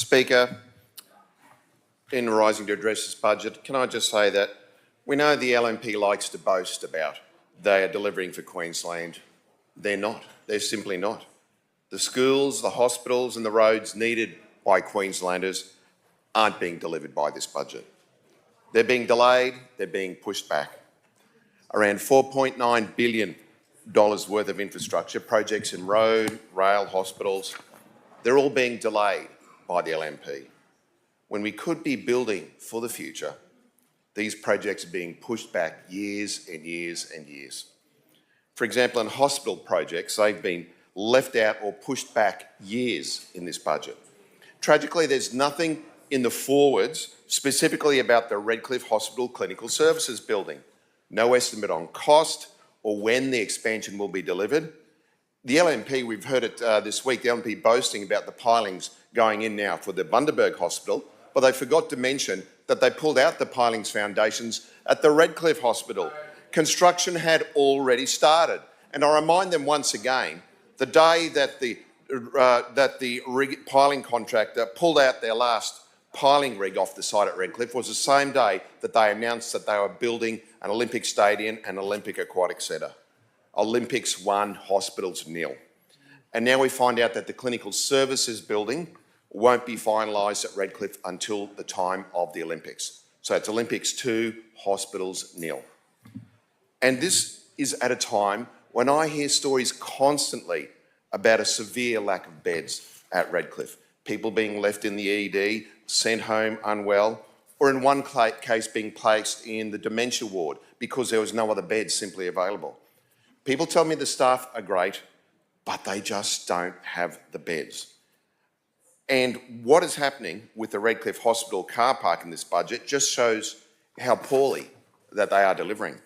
Speaker, in rising to address this budget, can I just say that we know the LNP likes to boast about they are delivering for Queensland. They're not. They're simply not. The schools, the hospitals and the roads needed by Queenslanders aren't being delivered by this budget. They're being delayed, they're being pushed back. Around $4.9 billion worth of infrastructure projects in road, rail, hospitals, they're all being delayed by the LNP. When we could be building for the future, these projects are being pushed back years and years and years. For example, in hospital projects, they've been left out or pushed back years in this budget. Tragically, there's nothing in the forwards specifically about the Redcliffe Hospital Clinical Services building. No estimate on cost or when the expansion will be delivered. The LNP, we've heard it this week, the LNP boasting about the pilings going in now for the Bundaberg Hospital, but they forgot to mention that they pulled out the pilings foundations at the Redcliffe Hospital. Construction had already started. And I remind them once again, the day that the piling contractor pulled out their last piling rig off the site at Redcliffe was the same day that they announced that they were building an Olympic stadium and Olympic aquatic centre. Olympics 1, hospitals 0. And now we find out that the clinical services building won't be finalised at Redcliffe until the time of the Olympics. So it's Olympics 2, hospitals 0. And this is at a time when I hear stories constantly about a severe lack of beds at Redcliffe. People being left in the ED, sent home unwell, or in one case being placed in the dementia ward because there was no other beds simply available. People tell me the staff are great, but they just don't have the beds. And what is happening with the Redcliffe Hospital car park in this budget just shows how poorly that they are delivering.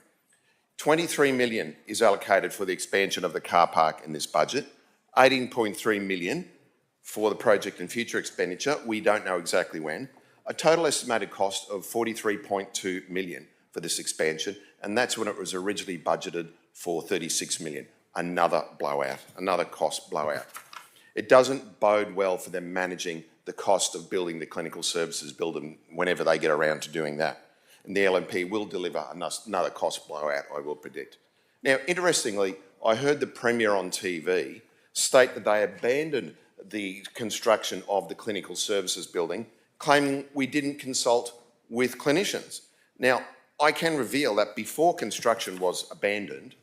$23 million is allocated for the expansion of the car park in this budget, $18.3 million for the project and future expenditure, we don't know exactly when, a total estimated cost of $43.2 million for this expansion, and that's when it was originally budgeted for $36 million. Another blowout, another cost blowout. It doesn't bode well for them managing the cost of building the clinical services building whenever they get around to doing that. And the LNP will deliver another cost blowout, I will predict. Now, interestingly, I heard the Premier on TV state that they abandoned the construction of the clinical services building, claiming we didn't consult with clinicians. Now, I can reveal that before construction was abandoned,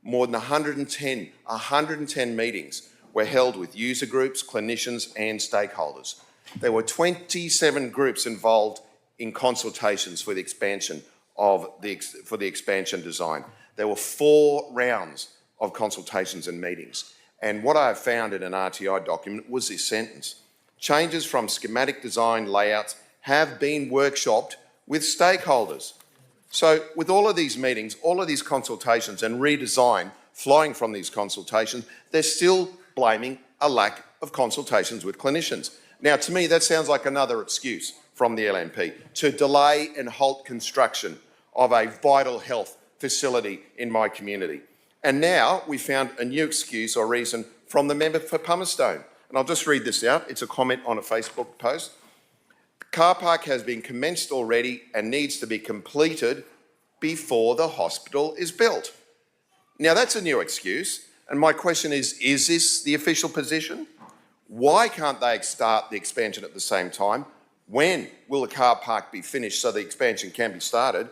more than 110 meetings were held with user groups, clinicians and stakeholders. There were 27 groups involved in consultations for the expansion for the expansion design. There were 4 rounds of consultations and meetings. And what I have found in an RTI document was this sentence: changes from schematic design layouts have been workshopped with stakeholders. So with all of these meetings, all of these consultations and redesign flowing from these consultations, they're still blaming a lack of consultations with clinicians. Now, to me, that sounds like another excuse from the LNP to delay and halt construction of a vital health facility in my community. And now we found a new excuse or reason from the member for Pumicestown. And I'll just read this out. It's a comment on a Facebook post. Car park has been commenced already and needs to be completed before the hospital is built. Now that's a new excuse. And my question is this the official position? Why can't they start the expansion at the same time? When will the car park be finished so the expansion can be started?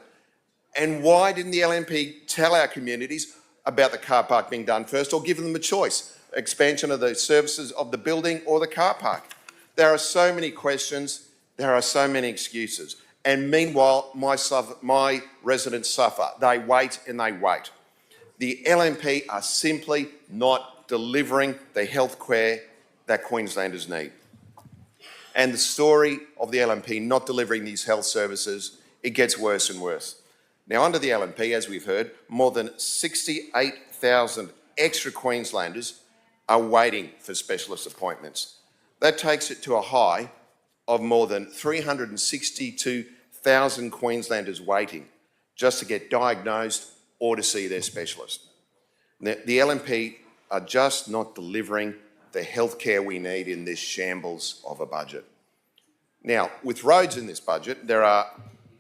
And why didn't the LNP tell our communities about the car park being done first, or give them a choice, expansion of the services of the building or the car park? There are so many questions, there are so many excuses. And meanwhile, my residents suffer. They wait and they wait. The LNP are simply not delivering the health care that Queenslanders need. And the story of the LNP not delivering these health services, it gets worse and worse. Now, under the LNP, as we've heard, more than 68,000 extra Queenslanders are waiting for specialist appointments. That takes it to a high of more than 362,000 Queenslanders waiting just to get diagnosed or to see their specialist. The LNP are just not delivering the healthcare we need in this shambles of a budget. Now, with roads in this budget, there are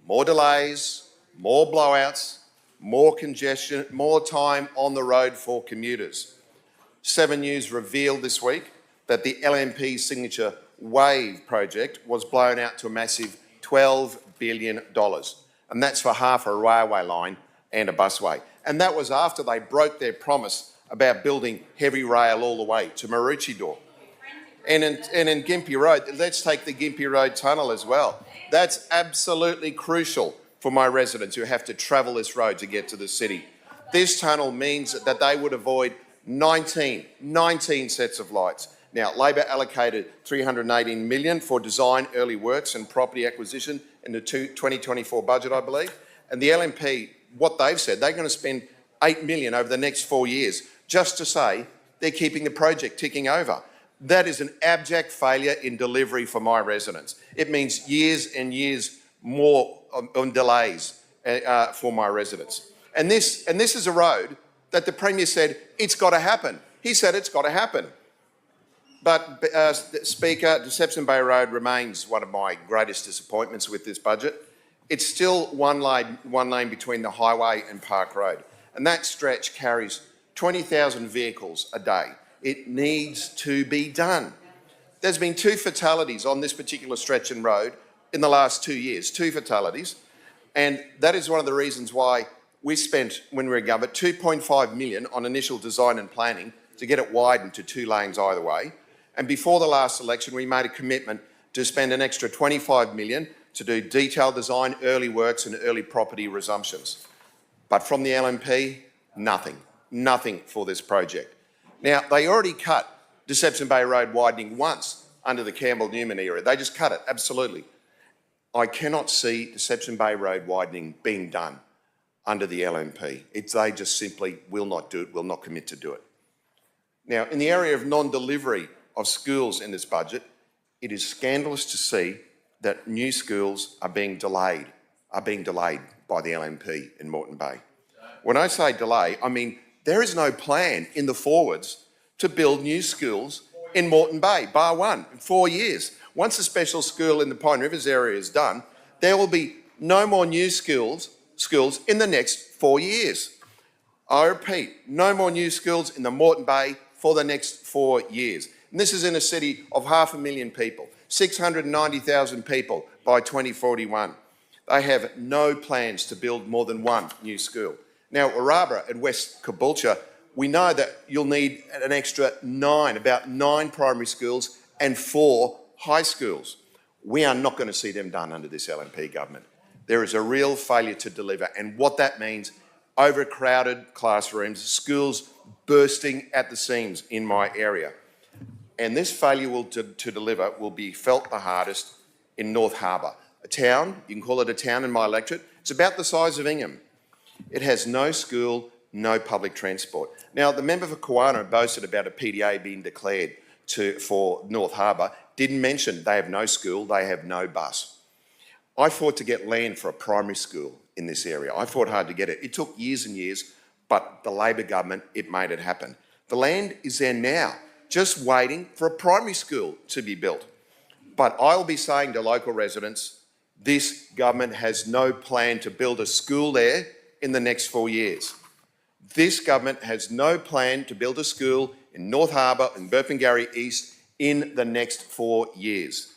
more delays, more blowouts, more congestion, more time on the road for commuters. 7 News revealed this week that the LNP signature Wave project was blown out to a massive $12 billion. And that's for half a railway line and a busway. And that was after they broke their promise about building heavy rail all the way to Maroochydore. And in Gympie Road, let's take the Gympie Road tunnel as well. That's absolutely crucial for my residents who have to travel this road to get to the city. This tunnel means that they would avoid 19 sets of lights. Now, Labor allocated $318 million for design, early works and property acquisition in the 2024 budget, I believe. And the LNP, what they've said, they're going to spend $8 million over the next 4 years just to say they're keeping the project ticking over. That is an abject failure in delivery for my residents. It means years and years more on delays for my residents. And this is a road that the Premier said, it's got to happen. He said it's got to happen. But, Speaker, Deception Bay Road remains one of my greatest disappointments with this budget. It's still one lane between the highway and Park Road, and that stretch carries 20,000 vehicles a day. It needs to be done. There's been 2 fatalities on this particular stretch and road in the last 2 years, 2 fatalities, and that is one of the reasons why we spent, when we were government, $2.5 million on initial design and planning to get it widened to 2 lanes either way. And before the last election, we made a commitment to spend an extra $25 million to do detailed design, early works and early property resumptions. But from the LNP, nothing for this project. Now, they already cut Deception Bay Road widening once under the Campbell-Newman era. They just cut it, absolutely. I cannot see Deception Bay Road widening being done under the LNP. They just simply will not do it, will not commit to do it. Now, in the area of non-delivery of schools in this budget, it is scandalous to see that new schools are being delayed by the LNP in Moreton Bay. When I say delay, I mean there is no plan in the forwards to build new schools in Moreton Bay, bar one, in 4 years. Once the special school in the Pine Rivers area is done, there will be no more new schools in the next 4 years. I repeat, no more new schools in the Moreton Bay for the next 4 years. And this is in a city of 500,000 people, 690,000 people by 2041. They have no plans to build more than 1 new school. Now, at Warrabah and West Caboolture, we know that you'll need an extra about 9 primary schools and 4 high schools. We are not going to see them done under this LNP government. There is a real failure to deliver, and what that means, overcrowded classrooms, schools bursting at the seams in my area. And this failure to deliver will be felt the hardest in North Harbour, a town, you can call it a town in my electorate, it's about the size of Ingham. It has no school, no public transport. Now, the member for Kawana boasted about a PDA being declared for North Harbour, didn't mention they have no school, they have no bus. I fought to get land for a primary school in this area. I fought hard to get it. It took years and years, but the Labor government, it made it happen. The land is there now, just waiting for a primary school to be built. But I'll be saying to local residents, this government has no plan to build a school there in the next 4 years. This government has no plan to build a school in North Harbour and Burpengary East in the next 4 years.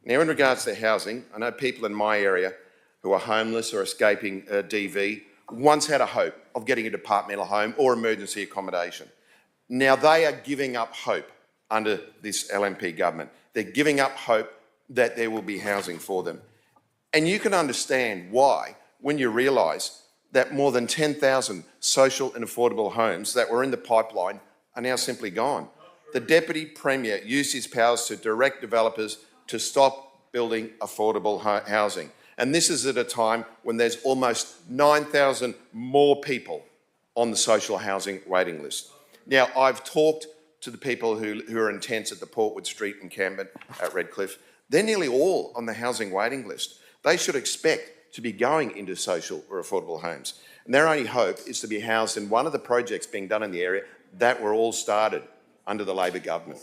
Now, in regards to housing, I know people in my area who are homeless or escaping DV once had a hope of getting a departmental home or emergency accommodation. Now they are giving up hope under this LNP government. They're giving up hope that there will be housing for them. And you can understand why when you realise that more than 10,000 social and affordable homes that were in the pipeline are now simply gone. The Deputy Premier used his powers to direct developers to stop building affordable housing. And this is at a time when there's almost 9,000 more people on the social housing waiting list. Now, I've talked to the people who are in tents at the Portwood Street encampment at Redcliffe. They're nearly all on the housing waiting list. They should expect to be going into social or affordable homes. And their only hope is to be housed in one of the projects being done in the area that were all started under the Labor government.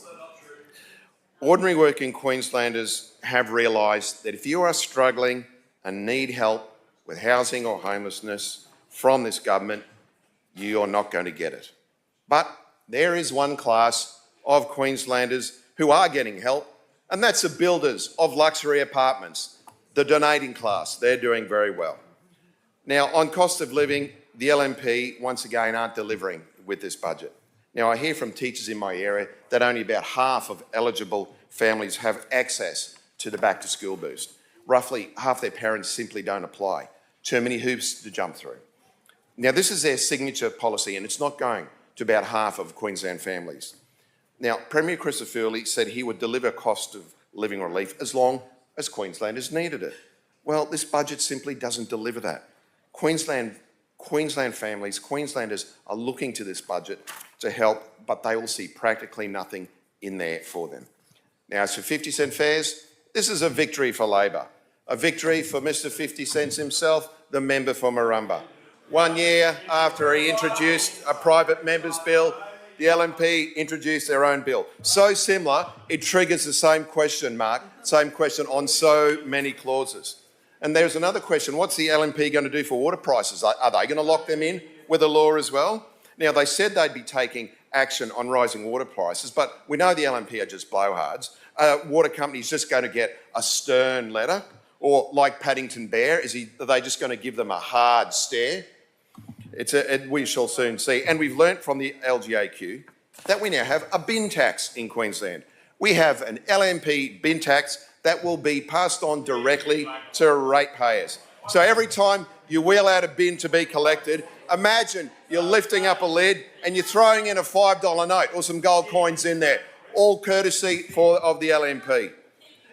Ordinary working Queenslanders have realised that if you are struggling and need help with housing or homelessness from this government, you are not going to get it. But there is one class of Queenslanders who are getting help, and that's the builders of luxury apartments, the donating class. They're doing very well. Now, on cost of living, the LNP, once again, aren't delivering with this budget. Now, I hear from teachers in my area that only about half of eligible families have access to the back to school boost. Roughly half their parents simply don't apply. Too many hoops to jump through. Now, this is their signature policy, and it's not going to about half of Queensland families. Now, Premier Christofouli said he would deliver cost of living relief as long as Queenslanders needed it. Well, this budget simply doesn't deliver that. Queensland families, Queenslanders are looking to this budget to help, but they will see practically nothing in there for them. Now, as for 50-cent fares, this is a victory for Labor, a victory for Mr 50 cents himself, the member for Marumba. 1 year after he introduced a private member's bill, the LNP introduced their own bill. So similar, it triggers the same question, Mark, same question on so many clauses. And there's another question, what's the LNP going to do for water prices? Are they going to lock them in with a law as well? Now, they said they'd be taking action on rising water prices, but we know the LNP are just blowhards. Water companies just going to get a stern letter, or like Paddington Bear, are they just going to give them a hard stare? We shall soon see. And we've learnt from the LGAQ that we now have a bin tax in Queensland. We have an LNP bin tax that will be passed on directly to ratepayers. So every time you wheel out a bin to be collected, imagine you're lifting up a lid and you're throwing in a $5 note or some gold coins in there, all courtesy of the LNP.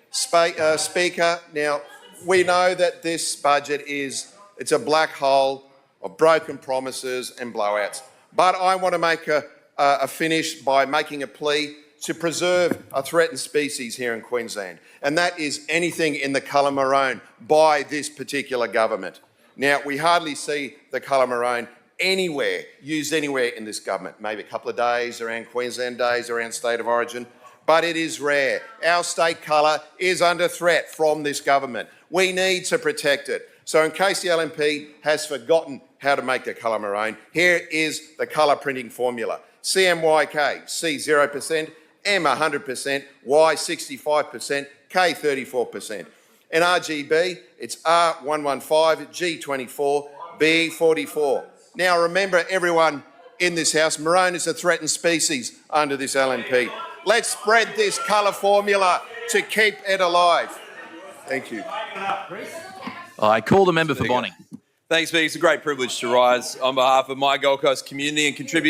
Speaker, now we know that this budget it's a black hole of broken promises and blowouts. But I want to make a finish by making a plea to preserve a threatened species here in Queensland, and that is anything in the colour maroon by this particular government. Now, we hardly see the colour maroon used anywhere in this government, maybe a couple of days around Queensland days, around State of Origin, but it is rare. Our state colour is under threat from this government. We need to protect it. So in case the LNP has forgotten how to make the colour maroon, here is the colour printing formula. CMYK, C 0%, M 100%, Y 65%, K 34%. In RGB, it's R115, G24, B 44. Now remember, everyone in this House, maroon is a threatened species under this LNP. Let's spread this colour formula to keep it alive. Thank you. I call the member for Bonning. Thanks, Speaker. It's a great privilege to rise on behalf of my Gold Coast community and contribute